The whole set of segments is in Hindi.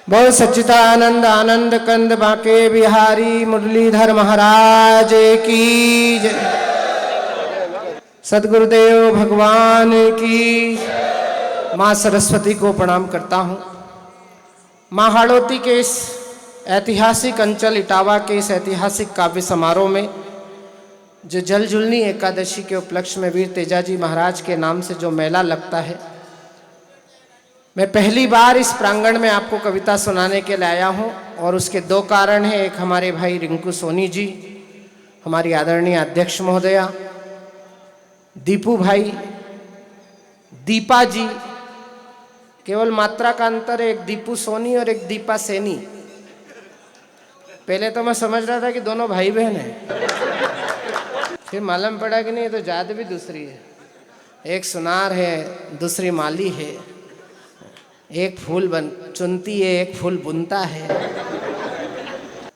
बोल सच्चिदानंद आनंद कंद बाके बिहारी मुरलीधर महाराज की जय। सदगुरुदेव भगवान की। माँ सरस्वती को प्रणाम करता हूँ। माँ हाड़ौती के इस ऐतिहासिक अंचल इटावा के इस ऐतिहासिक काव्य समारोह में जो जलझुलनी एकादशी के उपलक्ष्य में वीर तेजाजी महाराज के नाम से जो मेला लगता है, मैं पहली बार इस प्रांगण में आपको कविता सुनाने के लिए आया हूं और उसके दो कारण हैं। एक हमारे भाई रिंकू सोनी जी, हमारी आदरणीय अध्यक्ष महोदया, दीपू भाई, दीपा जी, केवल मात्रा का अंतर है, एक दीपू सोनी और एक दीपा सेनी। पहले तो मैं समझ रहा था कि दोनों भाई बहन हैं, फिर मालूम पड़ा कि नहीं, ये तो जात भी दूसरी है। एक सुनार है, दूसरी माली है, एक फूल चुनती है, एक फूल बुनता है।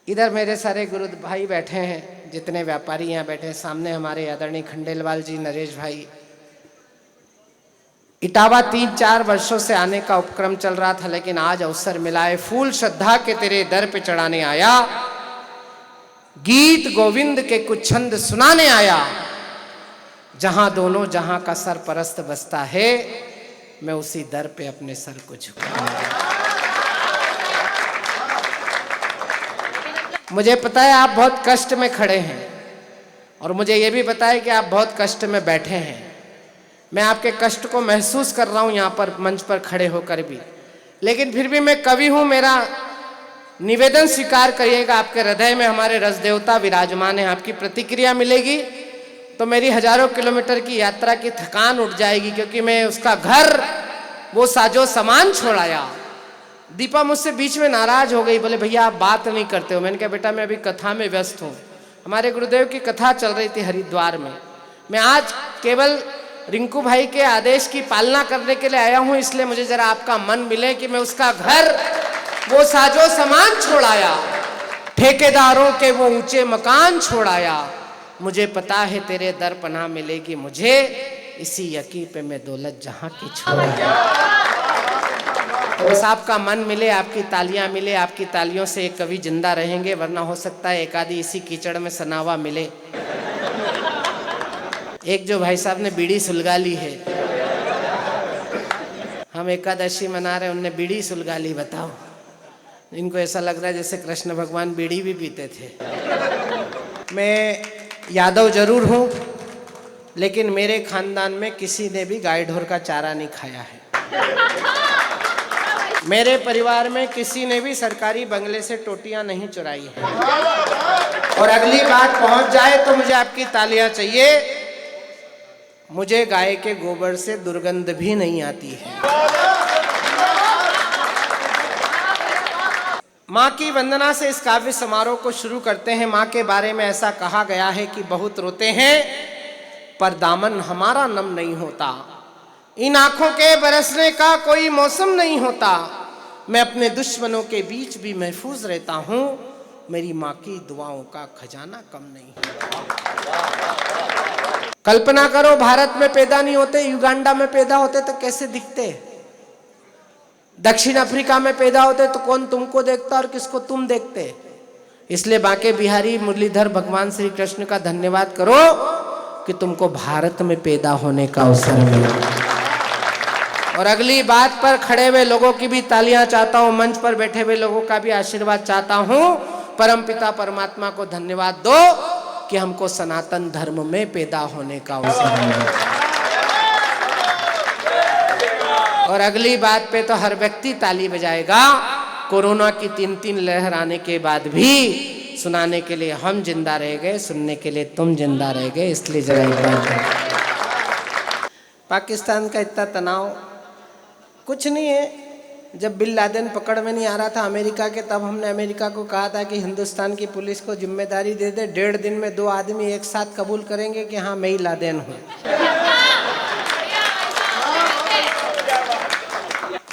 इधर मेरे सारे गुरु भाई बैठे हैं, जितने व्यापारी यहाँ बैठे हैं। सामने हमारे आदरणीय खंडेलवाल जी, नरेश भाई। इटावा 3-4 वर्षों से आने का उपक्रम चल रहा था, लेकिन आज अवसर मिला है। फूल श्रद्धा के तेरे दर पे चढ़ाने आया, गीत गोविंद के कुछ छंद सुनाने आया। जहां दोनों जहां का सर परस्त बसता है, मैं उसी दर पे अपने सर को झुकाऊंगा। मुझे पता है आप बहुत कष्ट में खड़े हैं और मुझे ये भी पता है कि आप बहुत कष्ट में बैठे हैं। मैं आपके कष्ट को महसूस कर रहा हूं यहाँ पर मंच पर खड़े होकर भी, लेकिन फिर भी मैं कवि हूं। मेरा निवेदन स्वीकार करिएगा। आपके हृदय में हमारे रस देवता विराजमान है। आपकी प्रतिक्रिया मिलेगी तो मेरी हजारों किलोमीटर की यात्रा की थकान उठ जाएगी, क्योंकि मैं उसका घर, वो साजो सामान छोड़ाया। दीपा मुझसे बीच में नाराज हो गई, बोले भैया आप बात नहीं करते हो। मैंने कहा बेटा मैं अभी कथा में व्यस्त हूँ। हमारे गुरुदेव की कथा चल रही थी हरिद्वार में। मैं आज केवल रिंकू भाई के आदेश की पालना करने के लिए आया हूँ, इसलिए मुझे जरा आपका मन मिले कि मैं उसका घर, वो साजो सामान छोड़ाया, ठेकेदारों के वो ऊंचे मकान छोड़ाया। मुझे पता है तेरे दर पनाह मिलेगी मुझे, इसी यकी पे मैं दौलत जहां की छोड़ाया। तो बस आपका मन मिले, आपकी तालियां मिले। आपकी तालियों से एक कवि जिंदा रहेंगे, वरना हो सकता है एक आधी इसी कीचड़ में सनावा मिले। एक जो भाई साहब ने बीड़ी सुलगा ली है, हम एकादशी मना रहे, उनने बीड़ी सुलगा ली। बताओ, इनको ऐसा लग रहा है जैसे कृष्ण भगवान बीड़ी भी पीते थे। मैं यादव जरूर हूं, लेकिन मेरे खानदान में किसी ने भी गाय ढोर का चारा नहीं खाया है। मेरे परिवार में किसी ने भी सरकारी बंगले से टोटियां नहीं चुराई है। और अगली बात पहुंच जाए तो मुझे आपकी तालियां चाहिए। मुझे गाय के गोबर से दुर्गंध भी नहीं आती है। माँ की वंदना से इस काव्य समारोह को शुरू करते हैं। माँ के बारे में ऐसा कहा गया है कि बहुत रोते हैं पर दामन हमारा नम नहीं होता, इन आंखों के बरसने का कोई मौसम नहीं होता, मैं अपने दुश्मनों के बीच भी महफूज रहता हूँ, मेरी माँ की दुआओं का खजाना कम नहीं होता। कल्पना करो, भारत में पैदा नहीं होते, युगांडा में पैदा होते तो कैसे दिखते? दक्षिण अफ्रीका में पैदा होते तो कौन तुमको देखता और किसको तुम देखते? इसलिए बांके बिहारी मुरलीधर भगवान श्री कृष्ण का धन्यवाद करो कि तुमको भारत में पैदा होने का अवसर मिला। और अगली बात पर खड़े हुए लोगों की भी तालियां चाहता हूं, मंच पर बैठे हुए लोगों का भी आशीर्वाद चाहता हूं। परमपिता परमात्मा को धन्यवाद दो कि हमको सनातन धर्म में पैदा होने का अवसर मिला। और अगली बात पे तो हर व्यक्ति ताली बजाएगा। कोरोना की 3 लहर आने के बाद भी सुनाने के लिए हम जिंदा रह गए, सुनने के लिए तुम जिंदा रह गए, इसलिए जरा एक बात। पाकिस्तान का इतना तनाव कुछ नहीं है। जब बिन लादेन पकड़ में नहीं आ रहा था अमेरिका के, तब हमने अमेरिका को कहा था कि हिंदुस्तान की पुलिस को जिम्मेदारी दे दे, 1.5 दिन में 2 आदमी एक साथ कबूल करेंगे कि हाँ मैं ही लादेन हूँ।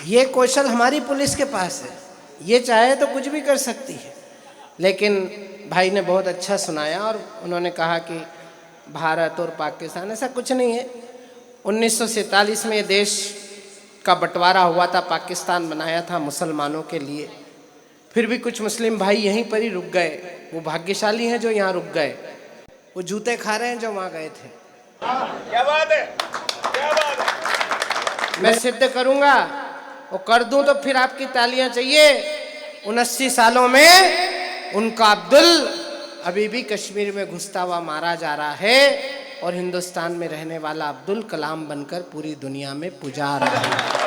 ये कौशल हमारी पुलिस के पास है, ये चाहे तो कुछ भी कर सकती है। लेकिन भाई ने बहुत अच्छा सुनाया और उन्होंने कहा कि भारत और पाकिस्तान, ऐसा कुछ नहीं है। 1947 में ये देश का बंटवारा हुआ था, पाकिस्तान बनाया था मुसलमानों के लिए। फिर भी कुछ मुस्लिम भाई यहीं पर ही रुक गए। वो भाग्यशाली हैं जो यहाँ रुक गए। वो जूते खा रहे हैं जो वहाँ गए थे। क्या बात है, क्या बात है। मैं सिद्ध करूंगा, वो कर दूं तो फिर आपकी तालियां चाहिए। 79 सालों में उनका अब्दुल अभी भी कश्मीर में घुसता हुआ मारा जा रहा है और हिंदुस्तान में रहने वाला अब्दुल कलाम बनकर पूरी दुनिया में पुजा रहा है।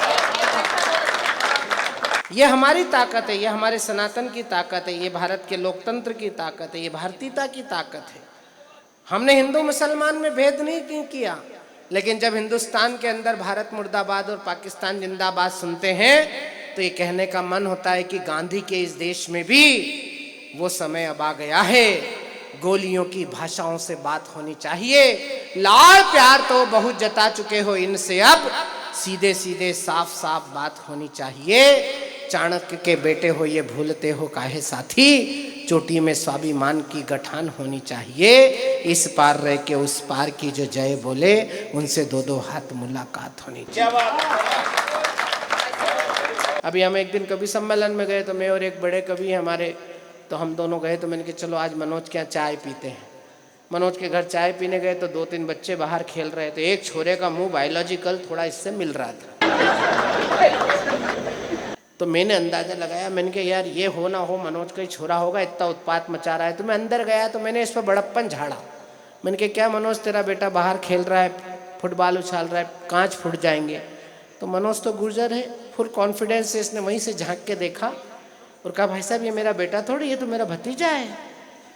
ये हमारी ताकत है, ये हमारे सनातन की ताकत है, ये भारत के लोकतंत्र की ताकत है, ये भारतीयता की ताकत है। हमने हिंदू मुसलमान में भेद नहीं किया, लेकिन जब हिंदुस्तान के अंदर भारत मुर्दाबाद और पाकिस्तान जिंदाबाद सुनते हैं तो ये कहने का मन होता है कि गांधी के इस देश में भी वो समय अब आ गया है, गोलियों की भाषाओं से बात होनी चाहिए। लाड़ प्यार तो बहुत जता चुके हो इनसे, अब सीधे सीधे साफ साफ बात होनी चाहिए। चाणक्य के बेटे हो ये भूलते हो काहे साथी, चोटी में स्वाभिमान की गठान होनी चाहिए। इस पार रह के उस पार की जो जय बोले, उनसे दो दो हाथ मुलाकात होनी चाहिए। अभी हम एक दिन कवि सम्मेलन में गए तो मैं और एक बड़े कवि हमारे, तो हम दोनों गए तो मैंने कहा चलो आज मनोज के यहाँ चाय पीते हैं। मनोज के घर चाय पीने गए तो 2-3 बच्चे बाहर खेल रहे थे। एक छोरे का मुंह बायोलॉजिकल थोड़ा इससे मिल रहा था। तो मैंने अंदाजा लगाया, मैंने कहा यार ये हो ना हो मनोज का ही छोरा होगा, इतना उत्पात मचा रहा है। तो मैं अंदर गया तो मैंने इस पर बड़प्पन झाड़ा। मैंने कहा क्या मनोज तेरा बेटा बाहर खेल रहा है, फुटबॉल उछाल रहा है, कांच फूट जाएंगे। तो मनोज तो गुर्जर है, फुल कॉन्फिडेंस से इसने वहीं से झांक के देखा और कहा भाई साहब ये मेरा बेटा थोड़ी, ये तो मेरा भतीजा है।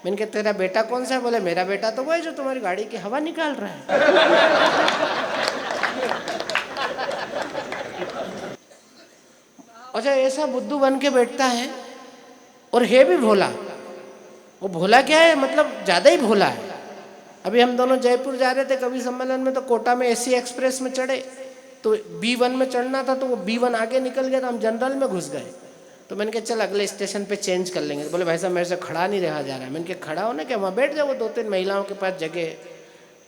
मैंने कहा तेरा बेटा कौन सा है? बोले मेरा बेटा तो वो है जो तुम्हारी गाड़ी की हवा निकाल रहा है। अच्छा ऐसा बुद्धू बन के बैठता है और है भी भोला। वो भोला क्या है, मतलब ज़्यादा ही भोला है। अभी हम दोनों जयपुर जा रहे थे कवि सम्मेलन में, तो कोटा में एसी एक्सप्रेस में चढ़े, तो B1 में चढ़ना था, तो वो B1 आगे निकल गया, तो हम जनरल में घुस गए। तो मैंने कहा चल अगले स्टेशन पे चेंज कर लेंगे। बोले भाई साहब मेरे से खड़ा नहीं रहा जा रहा है। मैंने कहा खड़ा होना क्या, वहाँ बैठ जाओ, 2-3 महिलाओं के पास जगह है।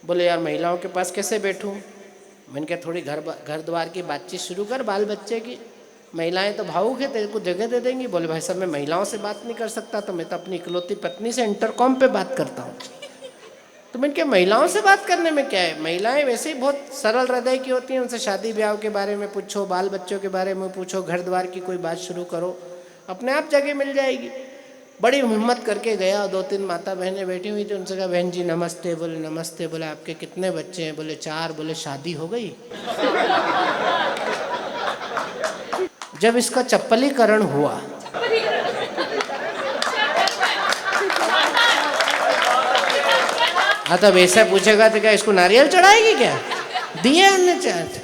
बोले यार महिलाओं के पास कैसे बैठूँ? मैंने कहा थोड़ी घर द्वार की बातचीत शुरू कर, बाल बच्चे की। महिलाएं तो भावुक है, तेरे को जगह दे देंगी। बोले भाई साहब मैं महिलाओं से बात नहीं कर सकता, तो मैं तो अपनी इकलौती पत्नी से इंटरकॉम पे बात करता हूँ। तो मैंने कहा महिलाओं से बात करने में क्या है, महिलाएं वैसे ही बहुत सरल हृदय की होती हैं, उनसे शादी ब्याह के बारे में पूछो, बाल बच्चों के बारे में पूछो, घर द्वार की कोई बात शुरू करो, अपने आप जगह मिल जाएगी। बड़ी हिम्मत करके गया और 2-3 माता बहनें बैठी हुई थी, उनसे कहा बहन जी नमस्ते। बोले नमस्ते। बोले आपके कितने बच्चे हैं? बोले 4। बोले शादी हो गई? जब इसका चप्पलीकरण हुआ हाँ, तब ऐसा पूछेगा तो क्या इसको नारियल चढ़ाएगी क्या? दिए हमने 4।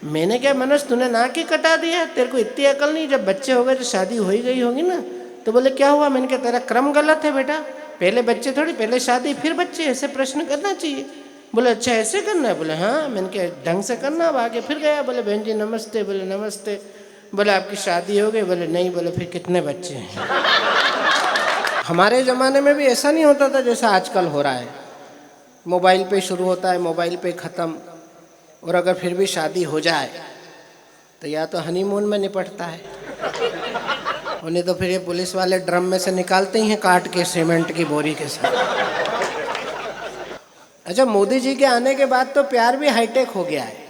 मैंने क्या मनोज तूने ना के कटा दिया, तेरे को इतनी अकल नहीं, जब बच्चे हो गए तो शादी हो ही गई होगी ना। तो बोले क्या हुआ? मैंने कहा तेरा क्रम गलत है बेटा, पहले बच्चे थोड़ी, पहले शादी फिर बच्चे, ऐसे प्रश्न करना चाहिए। बोले अच्छा ऐसे करना है? बोले हाँ। मैंने कहा ढंग से करना। अब आगे फिर गया, बोले बहन जी नमस्ते। बोले नमस्ते। बोले आपकी शादी हो गई? बोले नहीं। बोले फिर कितने बच्चे हैं? हमारे ज़माने में भी ऐसा नहीं होता था जैसा आजकल हो रहा है। मोबाइल पे शुरू होता है, मोबाइल पे ख़त्म, और अगर फिर भी शादी हो जाए तो या तो हनीमून में निपटता है, और नहीं तो फिर ये पुलिस वाले ड्रम में से निकालते ही हैं काट के सीमेंट की बोरी के साथ। अच्छा मोदी जी के आने के बाद तो प्यार भी हाईटेक हो गया है।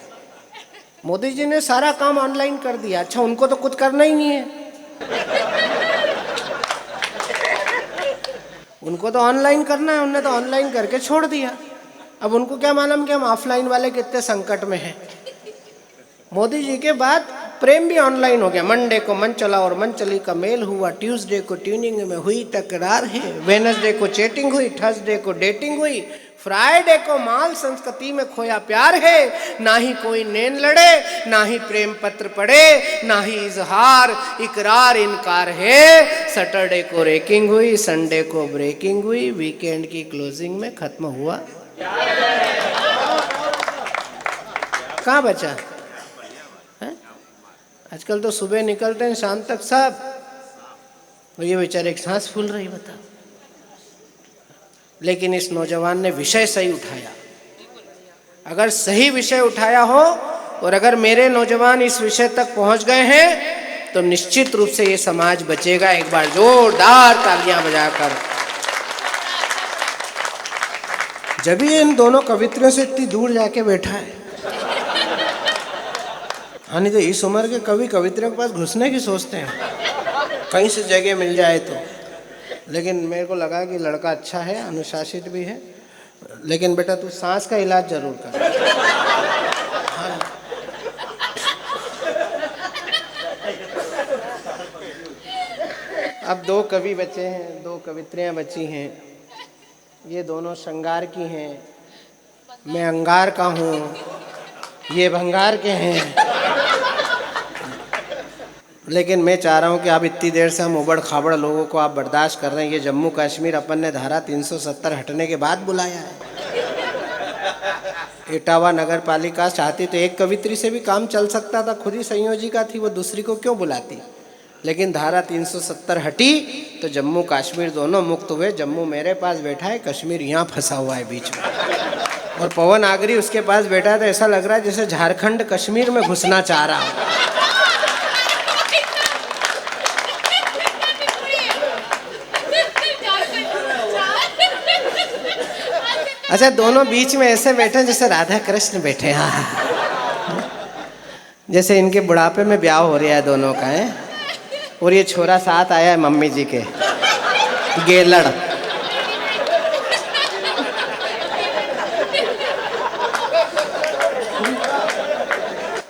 मोदी जी ने सारा काम ऑनलाइन कर दिया। अच्छा उनको तो कुछ करना ही नहीं है, उनको तो ऑनलाइन करना है, उन्होंने तो ऑनलाइन करके छोड़ दिया। अब उनको क्या मालूम कि हम ऑफलाइन वाले कितने संकट में हैं। मोदी जी के बाद प्रेम भी ऑनलाइन हो गया। मंडे को मन चला और मन चली का मेल हुआ, ट्यूसडे को ट्यूनिंग में हुई तकरार है, वेडनेसडे को चैटिंग हुई, थर्सडे को डेटिंग हुई, फ्राइडे को माल संस्कृति में खोया प्यार है। ना ही कोई नैन लड़े, ना ही प्रेम पत्र पढ़े, ना ही इजहार इकरार इनकार है। सैटरडे को रेकिंग हुई, संडे को ब्रेकिंग हुई, वीकेंड की क्लोजिंग में खत्म हुआ। कहाँ बचा है? आजकल तो सुबह निकलते हैं शाम तक सब, और ये बेचारे एक सांस फूल रही, बता। लेकिन इस नौजवान ने विषय सही उठाया। अगर सही विषय उठाया हो, और अगर मेरे नौजवान इस विषय तक पहुंच गए हैं, तो निश्चित रूप से ये समाज बचेगा। एक बार जोरदार तालियां बजाकर। जब ये इन दोनों कवित्रियों से इतनी दूर जाके बैठा है, हाँ, नहीं तो इस उम्र के कवि कवित्रियों के पास घुसने की सोचते हैं, कहीं से जगह मिल जाए तो। लेकिन मेरे को लगा कि लड़का अच्छा है, अनुशासित भी है, लेकिन बेटा तू सांस का इलाज जरूर कर। हाँ। अब दो कवि बचे हैं, दो कवित्रियाँ बची हैं। ये दोनों श्रृंगार की हैं, मैं अंगार का हूँ, ये भंगार के हैं। लेकिन मैं चाह रहा हूँ कि आप इतनी देर से हम उबड़ खाबड़ लोगों को आप बर्दाश्त कर रहे हैं। ये जम्मू कश्मीर अपन ने धारा 370 हटने के बाद बुलाया है। इटावा नगर पालिका चाहती तो एक कवित्री से भी काम चल सकता था, खुद ही संयोजिका थी, वो दूसरी को क्यों बुलाती। लेकिन धारा 370 हटी तो जम्मू कश्मीर दोनों मुक्त हुए। जम्मू मेरे पास बैठा है, कश्मीर यहाँ फंसा हुआ है बीच में, और पवन आगरी उसके पास बैठा है। तो ऐसा लग रहा है जैसे झारखंड कश्मीर में घुसना चाह रहा हो। अच्छा, दोनों बीच में ऐसे बैठे जैसे राधा कृष्ण बैठे। हाँ, जैसे इनके बुढ़ापे में ब्याह हो रहा है दोनों का है, और ये छोरा साथ आया है मम्मी जी के, गेलड़।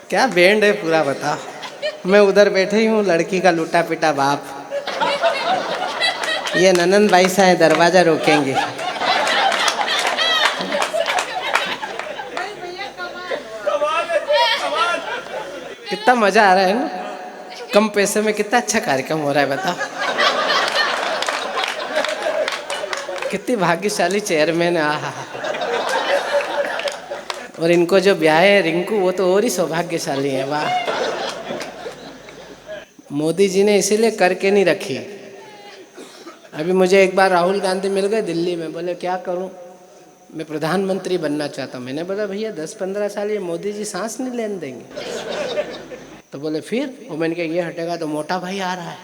क्या बैंड है पूरा, बता। मैं उधर बैठे ही हूँ, लड़की का लूटा पिटा बाप। ये ननंद भाई सा है, दरवाजा रोकेंगे। कितना मजा आ रहा है ना, कम पैसे में कितना अच्छा कार्यक्रम हो रहा है, बता। कितनी भाग्यशाली चेयरमैन। आहा, और इनको जो ब्याह है रिंकू, वो तो और ही सौभाग्यशाली है। वाह, मोदी जी ने इसीलिए करके नहीं रखी। अभी मुझे एक बार राहुल गांधी मिल गए दिल्ली में, बोले क्या करूं, मैं प्रधानमंत्री बनना चाहता हूं। मैंने बोला भैया 10-15 साल ये मोदी जी सांस नहीं लेने देंगे। तो बोले फिर, वो मैंने कहा ये हटेगा तो मोटा भाई आ रहा है,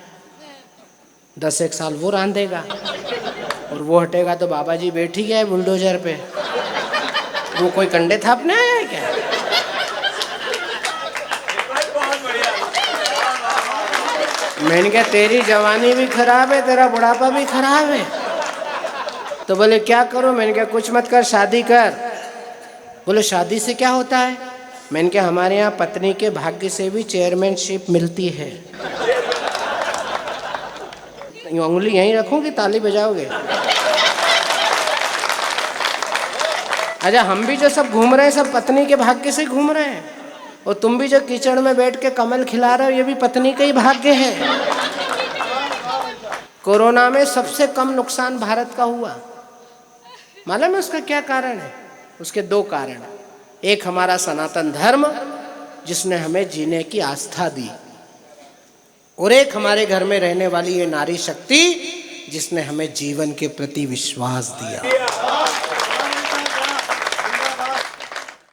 10-1 साल वो रांधेगा, और वो हटेगा तो बाबा जी बैठ ही गया है बुलडोजर पे। वो कोई कंडे थापने आया है क्या? मैंने कहा तेरी जवानी भी खराब है, तेरा बुढ़ापा भी खराब है। तो बोले क्या करूं? मैंने कहा कुछ मत कर, शादी कर। बोले शादी से क्या होता है? मैंने कहा हमारे यहाँ पत्नी के भाग्य से भी चेयरमैनशिप मिलती है। उंगली यहीं रखूंगी, ताली बजाओगे? अच्छा, हम भी जो सब घूम रहे हैं सब पत्नी के भाग्य से घूम रहे हैं, और तुम भी जो कीचड़ में बैठ के कमल खिला रहे हो ये भी पत्नी का ही भाग्य है। कोरोना में सबसे कम नुकसान भारत का हुआ। मालूम है उसका क्या कारण है? उसके 2 कारण। एक हमारा सनातन धर्म जिसने हमें जीने की आस्था दी, और एक हमारे घर में रहने वाली ये नारी शक्ति जिसने हमें जीवन के प्रति विश्वास दिया।